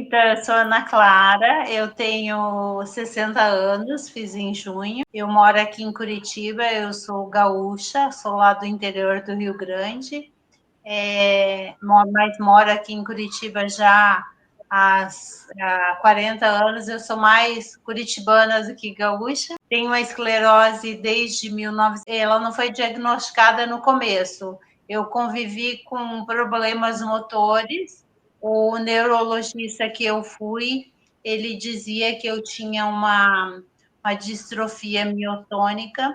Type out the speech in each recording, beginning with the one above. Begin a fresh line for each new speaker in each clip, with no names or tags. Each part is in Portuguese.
Então, eu sou Ana Clara, eu tenho 60 anos, fiz em junho. Eu moro aqui em Curitiba, eu sou gaúcha, sou lá do interior do Rio Grande. Mas moro aqui em Curitiba já há 40 anos. Eu sou mais curitibana do que gaúcha. Tenho uma esclerose desde 1900. Ela não foi diagnosticada no começo. Eu convivi com problemas motores. O neurologista que eu fui, ele dizia que eu tinha uma distrofia miotônica,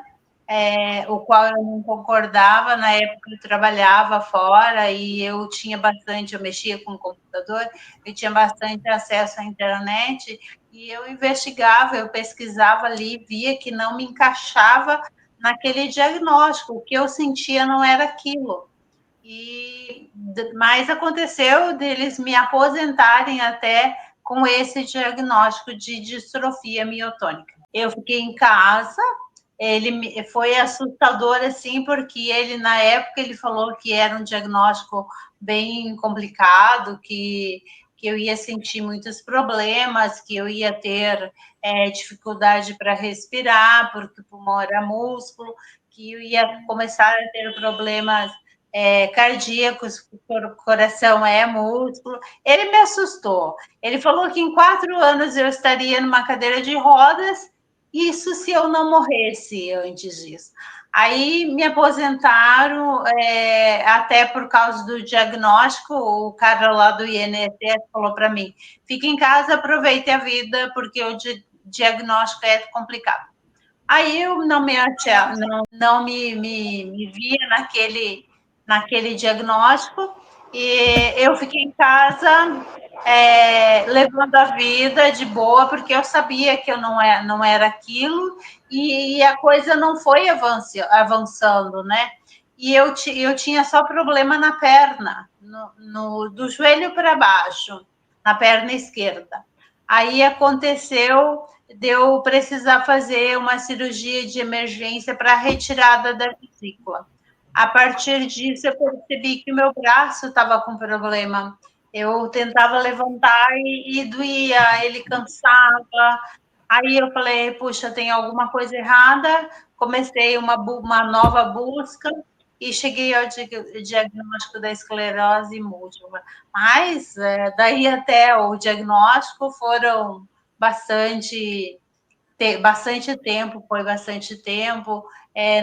o qual eu não concordava. Na época eu trabalhava fora e eu mexia com o computador, eu tinha bastante acesso à internet e eu investigava, eu pesquisava ali, via que não me encaixava naquele diagnóstico, o que eu sentia não era aquilo. Mas aconteceu deles me aposentarem até com esse diagnóstico de distrofia miotônica. Eu fiquei em casa. Ele foi assustador, assim, porque ele, na época, ele falou que era um diagnóstico bem complicado, que eu ia sentir muitos problemas, que eu ia ter dificuldade para respirar, porque o pulmão era músculo, que eu ia começar a ter problemas cardíacos, o coração é músculo. Ele me assustou. Ele falou que em 4 anos eu estaria numa cadeira de rodas, isso se eu não morresse antes disso. Aí me aposentaram, até por causa do diagnóstico. O cara lá do INSS falou para mim: fique em casa, aproveite a vida, porque o diagnóstico é complicado. Aí eu não me via naquele diagnóstico, e eu fiquei em casa, levando a vida de boa, porque eu sabia que eu não era aquilo, e a coisa não foi avançando, né? E eu tinha só problema na perna, do joelho para baixo, na perna esquerda. Aí aconteceu de eu precisar fazer uma cirurgia de emergência para retirada da vesícula. A partir disso, eu percebi que o meu braço estava com problema. Eu tentava levantar e doía, ele cansava. Aí eu falei, puxa, tem alguma coisa errada. Comecei uma nova busca e cheguei ao diagnóstico da esclerose múltipla. Mas daí até o diagnóstico foram bastante tempo, foi bastante tempo,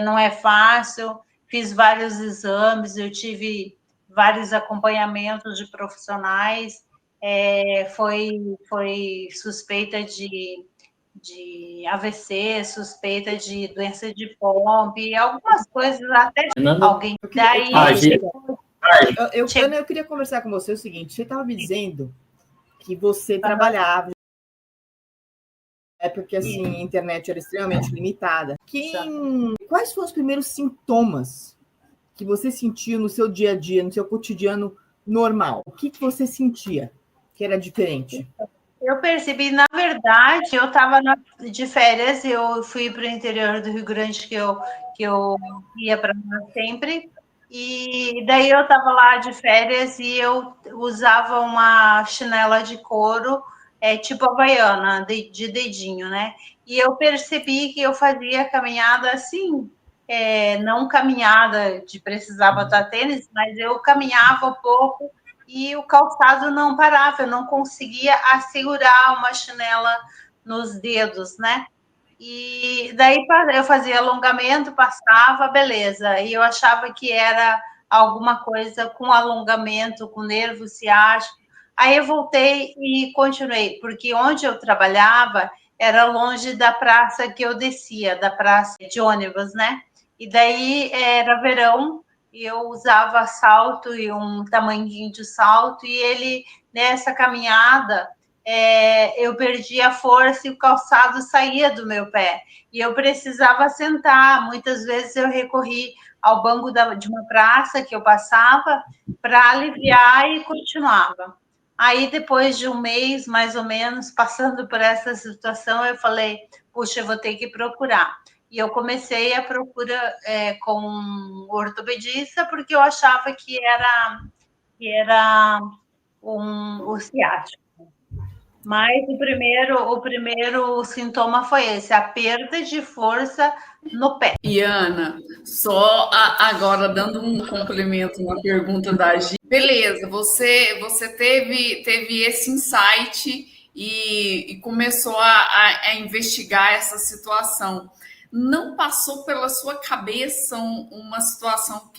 não é fácil. Fiz vários exames, eu tive vários acompanhamentos de profissionais, foi suspeita de AVC, suspeita de doença de Pompe, algumas coisas, até alguém. Daí.
Eu queria conversar com você o seguinte: você estava me dizendo que você trabalhava, porque assim, a internet era extremamente limitada. Quais foram os primeiros sintomas que você sentia no seu dia a dia, no seu cotidiano normal? O que você sentia que era diferente?
Eu percebi, na verdade, eu estava de férias, eu fui para o interior do Rio Grande, que eu ia para lá sempre, e daí eu estava lá de férias e eu usava uma chinela de couro, tipo havaiana, de dedinho, né? E eu percebi que eu fazia caminhada assim, não caminhada de precisar botar tênis, mas eu caminhava um pouco e o calçado não parava, eu não conseguia assegurar uma chinela nos dedos, né? E daí eu fazia alongamento, passava, beleza. E eu achava que era alguma coisa com alongamento, com nervo ciático. Aí eu voltei e continuei, porque onde eu trabalhava era longe da praça que eu descia, da praça de ônibus, né? E daí era verão, e eu usava salto e um tamanquinho de salto, e ele, nessa caminhada, eu perdia a força e o calçado saía do meu pé, e eu precisava sentar. Muitas vezes eu recorri ao banco de uma praça que eu passava para aliviar e continuava. Aí, depois de um mês, mais ou menos, passando por essa situação, eu falei, puxa, eu vou ter que procurar. E eu comecei a procura com um ortopedista, porque eu achava que era o ciático. Mas o primeiro sintoma foi esse, a perda de força no pé.
E Ana, só agora dando um complemento na pergunta da Gi. Beleza, você teve esse insight e começou a investigar essa situação. Não passou pela sua cabeça uma situação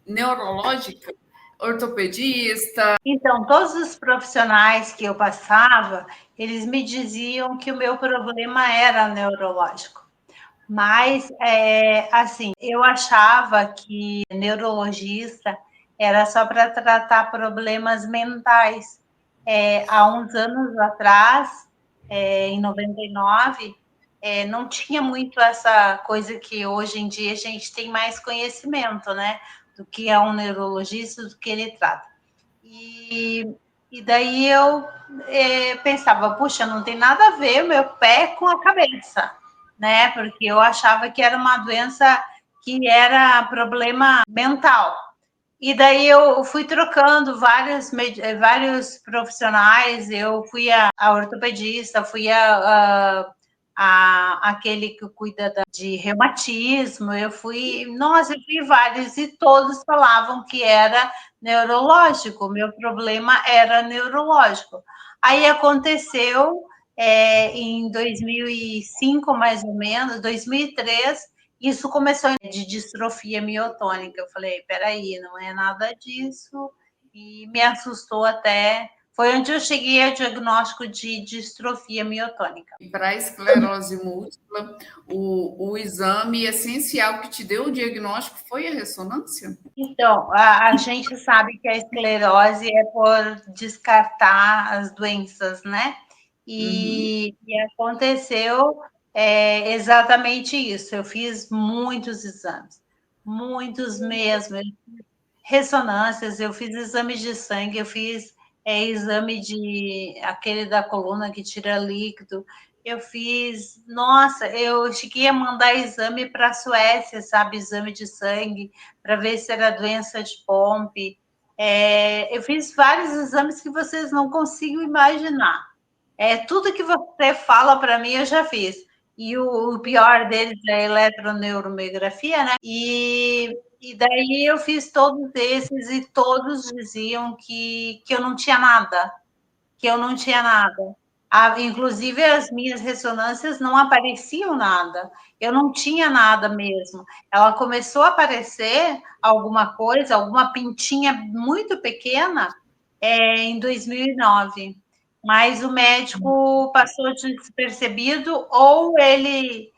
neurológica? Ortopedista?
Então, todos os profissionais que eu passava, eles me diziam que o meu problema era neurológico. Mas, assim, eu achava que neurologista era só para tratar problemas mentais. Há uns anos atrás, em 99, não tinha muito essa coisa que hoje em dia a gente tem mais conhecimento, né? Do que é um neurologista, do que ele trata. E daí eu pensava, puxa, não tem nada a ver o meu pé com a cabeça, né? Porque eu achava que era uma doença que era problema mental. E daí eu fui trocando vários profissionais, eu fui a ortopedista, fui aquele que cuida de reumatismo, eu fui vários, e todos falavam que era neurológico, meu problema era neurológico. Aí aconteceu em 2005, mais ou menos, 2003, isso começou de distrofia miotônica. Eu falei, peraí, não é nada disso, e me assustou até. Foi onde eu cheguei ao diagnóstico de distrofia miotônica.
Para a esclerose múltipla, o exame essencial que te deu o diagnóstico foi a ressonância?
Então, a gente sabe que a esclerose é por descartar as doenças, né? E aconteceu exatamente isso. Eu fiz muitos exames, muitos mesmo. Ressonâncias, eu fiz exame de sangue, eu fiz exame de aquele da coluna que tira líquido. Eu fiz, nossa, eu cheguei a mandar exame para a Suécia, sabe, exame de sangue, para ver se era doença de Pompe. Eu fiz vários exames que vocês não conseguem imaginar. Tudo que você fala para mim, eu já fiz. E o pior deles é a eletroneuromiografia, né? E daí eu fiz todos esses e todos diziam que eu não tinha nada, que eu não tinha nada. Inclusive, as minhas ressonâncias não apareciam nada, eu não tinha nada mesmo. Ela começou a aparecer alguma coisa, alguma pintinha muito pequena, em 2009, mas o médico passou despercebido, ou ele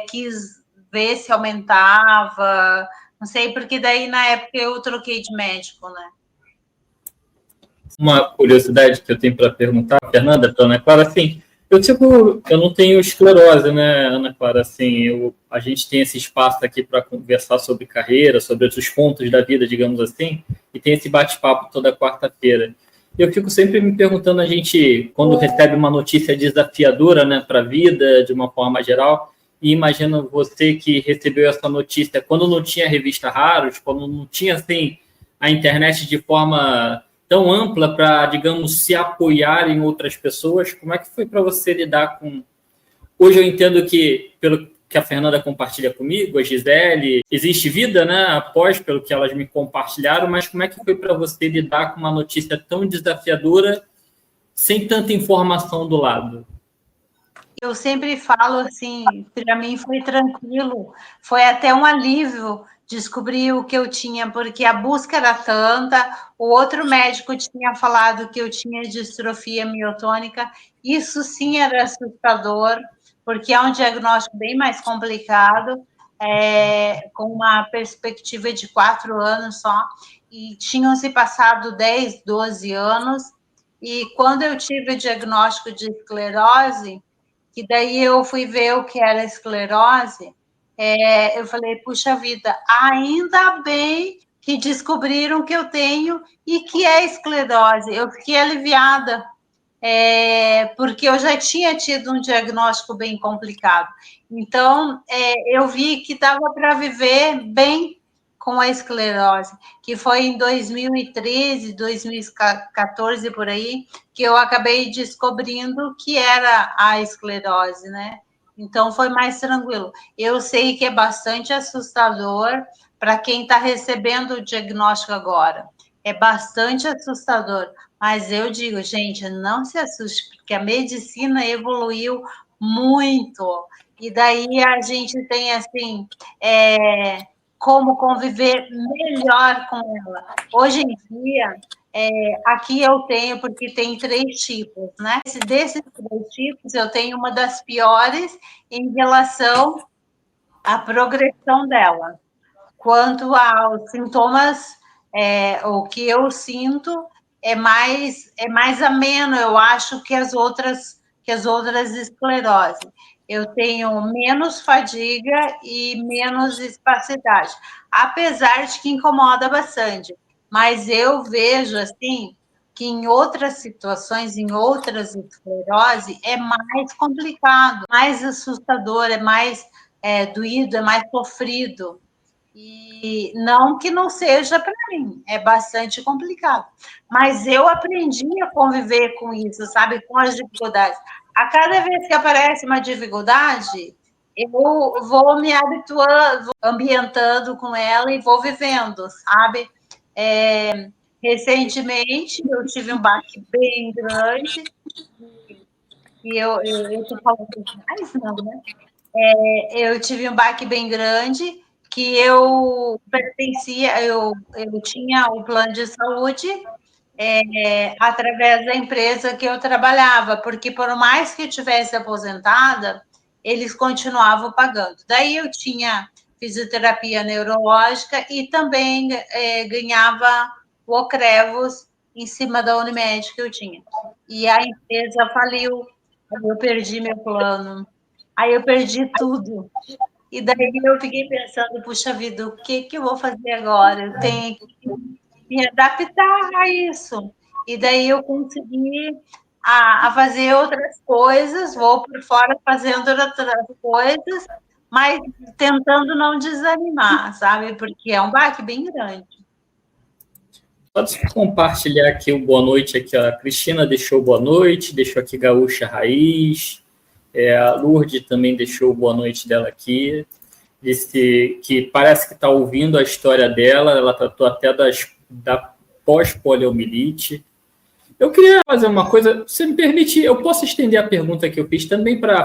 quis ver se aumentava, não sei, porque daí na época eu troquei de médico, né?
Uma curiosidade que eu tenho para perguntar, Fernanda, para Ana Clara, assim, eu não tenho esclerose, né, Ana Clara, assim, a gente tem esse espaço aqui para conversar sobre carreira, sobre outros pontos da vida, digamos assim, e tem esse bate-papo toda quarta-feira. Eu fico sempre me perguntando, a gente, quando recebe uma notícia desafiadora, né, para a vida, de uma forma geral, e imagino você que recebeu essa notícia quando não tinha revista Raros, quando não tinha, assim, a internet de forma tão ampla para, digamos, se apoiar em outras pessoas. Como é que foi para você lidar com... Hoje eu entendo que, pelo que a Fernanda compartilha comigo, a Gisele, existe vida, né, após, pelo que elas me compartilharam, mas como é que foi para você lidar com uma notícia tão desafiadora, sem tanta informação do lado?
Eu sempre falo assim, para mim foi tranquilo, foi até um alívio descobrir o que eu tinha, porque a busca era tanta, o outro médico tinha falado que eu tinha distrofia miotônica, isso sim era assustador, porque é um diagnóstico bem mais complicado, com uma perspectiva de 4 anos só, e tinham se passado 10, 12 anos, e quando eu tive o diagnóstico de esclerose, que daí eu fui ver o que era esclerose, eu falei, puxa vida, ainda bem que descobriram que eu tenho e que é esclerose. Eu fiquei aliviada, porque eu já tinha tido um diagnóstico bem complicado. Então, eu vi que dava para viver bem com a esclerose, que foi em 2013, 2014, por aí, que eu acabei descobrindo que era a esclerose, né? Então, foi mais tranquilo. Eu sei que é bastante assustador para quem está recebendo o diagnóstico agora. É bastante assustador, mas eu digo, gente, não se assuste, porque a medicina evoluiu muito, e daí a gente tem, assim, como conviver melhor com ela. Hoje em dia, aqui eu tenho, porque tem 3 tipos, né? Desses 3 tipos, eu tenho uma das piores em relação à progressão dela. Quanto aos sintomas, o que eu sinto é mais ameno, eu acho, que as outras escleroses. Eu tenho menos fadiga e menos espacidade, apesar de que incomoda bastante. Mas eu vejo, assim, que em outras situações, em outras escleroses, é mais complicado, mais assustador, é mais doído, é mais sofrido. E não que não seja para mim, é bastante complicado. Mas eu aprendi a conviver com isso, sabe? Com as dificuldades. A cada vez que aparece uma dificuldade, eu vou me habituando, vou ambientando com ela e vou vivendo, sabe? Recentemente, eu tive um baque bem grande, e eu tô falando mais, não, né? Eu tive um baque bem grande, que eu pertencia, eu tinha o plano de saúde através da empresa que eu trabalhava, porque por mais que eu tivesse aposentada, eles continuavam pagando. Daí eu tinha fisioterapia neurológica e também ganhava o Ocrevus em cima da Unimed que eu tinha. E a empresa faliu, eu perdi meu plano. Aí eu perdi tudo. E daí eu fiquei pensando, puxa vida, o que eu vou fazer agora? Eu tenho que me adaptar a isso. E daí eu consegui a fazer outras coisas, vou por fora fazendo outras coisas, mas tentando não desanimar, sabe? Porque é um baque bem grande.
Pode compartilhar aqui o boa noite aqui, ó. A Cristina deixou boa noite, deixou aqui Gaúcha Raiz, a Lourdes também deixou boa noite dela aqui, disse que parece que está ouvindo a história dela, ela tratou até da pós-poliomielite. Eu queria fazer uma coisa, se me permite, eu posso estender a pergunta que eu fiz também para